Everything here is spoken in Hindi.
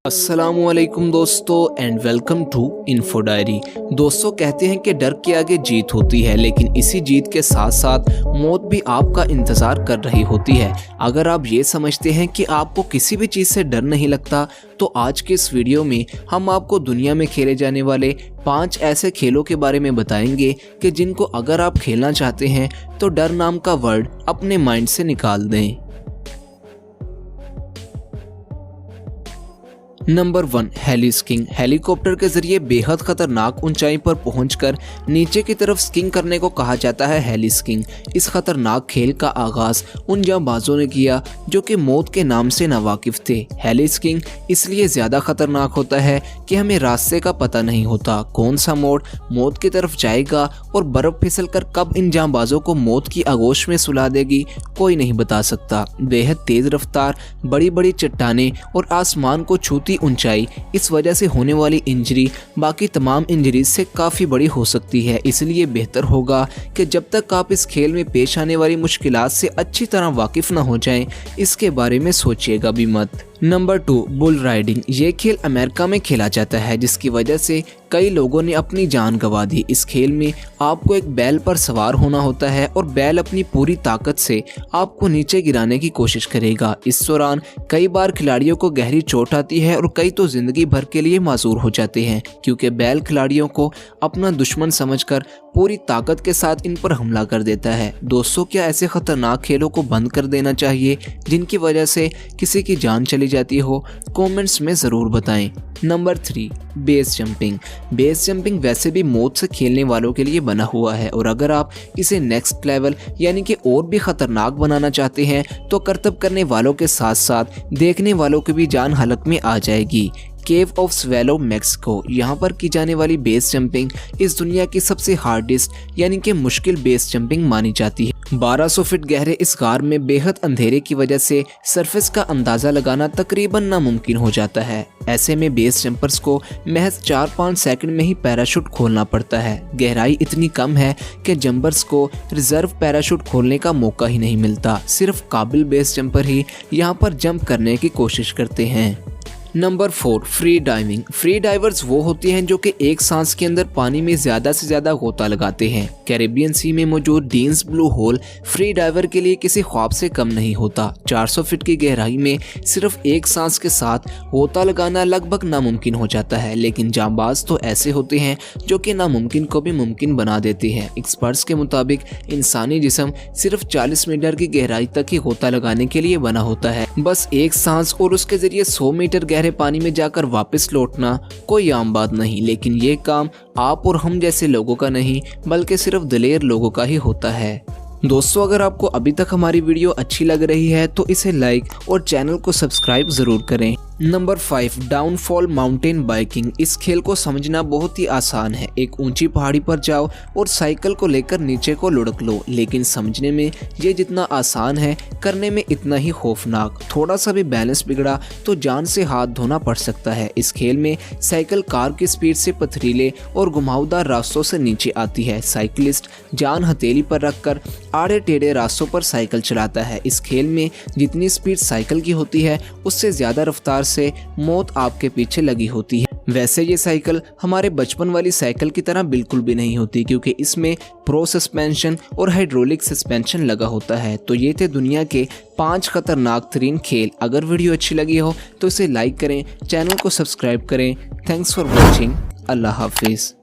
अस्सलामुअलैकुम दोस्तों and welcome to info diary. दोस्तों कहते हैं कि डर के आगे जीत होती है, लेकिन इसी जीत के साथ साथ मौत भी आपका इंतज़ार कर रही होती है। अगर आप ये समझते हैं कि आपको किसी भी चीज़ से डर नहीं लगता, तो आज के इस वीडियो में हम आपको दुनिया में खेले जाने वाले 5 ऐसे खेलों के बारे में बताएंगे कि जिनको अगर आप खेलना चाहते हैं तो डर नाम का वर्ड अपने माइंड से निकाल दें। Number 1, heli skiing. हेलीकॉप्टर के जरिए बेहद खतरनाक ऊंचाई पर पहुंचकर नीचे की तरफ स्कीइंग करने को कहा जाता है हेली स्कीइंग। इस खतरनाक खेल का आगाज उन जांबाजों ने किया जो कि मौत के नाम से नावाकिफ थे। हेली स्कीइंग इसलिए ज्यादा खतरनाक होता है कि हमें रास्ते का पता नहीं होता, कौन सा मोड़ मौत की तरफ जाएगा और बर्फ फिसल कर कब इन जांबाजों को मौत की आगोश में सुला देगी, कोई नहीं बता सकता। बेहद तेज रफ्तार, बड़ी बड़ी चट्टानें और आसमान को छूती ऊंचाई, इस वजह से होने वाली इंजरी बाकी तमाम इंजरीज से काफ़ी बड़ी हो सकती है। इसलिए बेहतर होगा कि जब तक आप इस खेल में पेश आने वाली मुश्किलात से अच्छी तरह वाकिफ ना हो जाएं, इसके बारे में सोचिएगा भी मत। Number 2, bull riding. ये खेल अमेरिका में खेला जाता है, जिसकी वजह से कई लोगों ने अपनी जान गंवा दी। इस खेल में आपको एक बैल पर सवार होना होता है और बैल अपनी पूरी ताकत से आपको नीचे गिराने की कोशिश करेगा। इस दौरान कई बार खिलाड़ियों को गहरी चोट आती है और कई तो जिंदगी भर के लिए माजूर हो जाते हैं, क्योंकि बैल खिलाड़ियों को अपना दुश्मन समझकर पूरी ताकत के साथ इन पर हमला कर देता है। दोस्तों, क्या ऐसे खतरनाक खेलों को बंद कर देना चाहिए जिनकी वजह से किसी की जान चली जाती हो? कमेंट्स में ज़रूर बताएं। Number 3, base jumping. Base jumping वैसे भी मौत से खेलने वालों के लिए बना हुआ है, और अगर आप इसे नेक्स्ट लेवल यानी कि और भी खतरनाक बनाना चाहते हैं तो करतब करने वालों के साथ साथ देखने वालों की भी जान हलक में आ जाएगी। केव ऑफ स्वेलो मैक्सिको, यहाँ पर की जाने वाली बेस जंपिंग इस दुनिया की सबसे हार्डेस्ट यानी कि मुश्किल बेस जंपिंग मानी जाती है। 1200 फीट गहरे इस गार में बेहद अंधेरे की वजह से सरफेस का अंदाजा लगाना तकरीबन नामुमकिन हो जाता है। ऐसे में बेस जंपर्स को महज 4-5 सेकंड में ही पैराशूट खोलना पड़ता है। गहराई इतनी कम है कि जंपर्स को रिजर्व पैराशूट खोलने का मौका ही नहीं मिलता। सिर्फ काबिल बेस जंपर ही यहाँ पर जंप करने की कोशिश करते हैं। Number 4, free diving. Free diverse वो होते हैं जो कि एक सांस के अंदर पानी में ज्यादा से ज्यादा गोता लगाते हैं। कैरेबियन सी में मौजूद Dean's blue hole free diver के लिए किसी ख्वाब से कम नहीं होता। 400 फीट की गहराई में सिर्फ एक सांस के साथ गोता लगाना लगभग नामुमकिन हो जाता है, लेकिन जांबाज तो ऐसे होते हैं जो कि नामुमकिन को भी मुमकिन बना देते हैं। एक्सपर्ट्स के मुताबिक इंसानी जिस्म सिर्फ 40 मीटर की गहराई तक ही गोता लगाने के लिए बना होता है। बस एक सांस और उसके जरिए 100 मीटर गहरे पानी में जाकर वापस लौटना कोई आम बात नहीं, लेकिन ये काम आप और हम जैसे लोगों का नहीं बल्कि सिर्फ दिलेर लोगों का ही होता है। दोस्तों, अगर आपको अभी तक हमारी वीडियो अच्छी लग रही है तो इसे लाइक और चैनल को सब्सक्राइब जरूर करें। Number 5, downfall mountain biking. इस खेल को समझना बहुत ही आसान है। एक ऊंची पहाड़ी पर जाओ और साइकिल को लेकर नीचे को लुढ़क लो, लेकिन समझने में ये जितना आसान है करने में इतना ही खौफनाक। थोड़ा सा भी बैलेंस बिगड़ा तो जान से हाथ धोना पड़ सकता है। इस खेल में साइकिल कार की स्पीड से पथरीले और घुमावदार रास्तों से नीचे आती है। साइकिलिस्ट जान हथेली पर रखकर आड़े टेढ़े रास्तों पर साइकिल चलाता है। इस खेल में जितनी स्पीड साइकिल की होती है उससे ज्यादा रफ्तार से मौत आपके पीछे लगी होती है। वैसे ये साइकिल हमारे बचपन वाली साइकिल की तरह बिल्कुल भी नहीं होती, क्योंकि इसमें प्रो सस्पेंशन और हाइड्रोलिक सस्पेंशन लगा होता है। तो ये थे दुनिया के 5 खतरनाक तरीन खेल। अगर वीडियो अच्छी लगी हो तो इसे लाइक करें, चैनल को सब्सक्राइब करें। Thanks for watching. Allah Hafiz.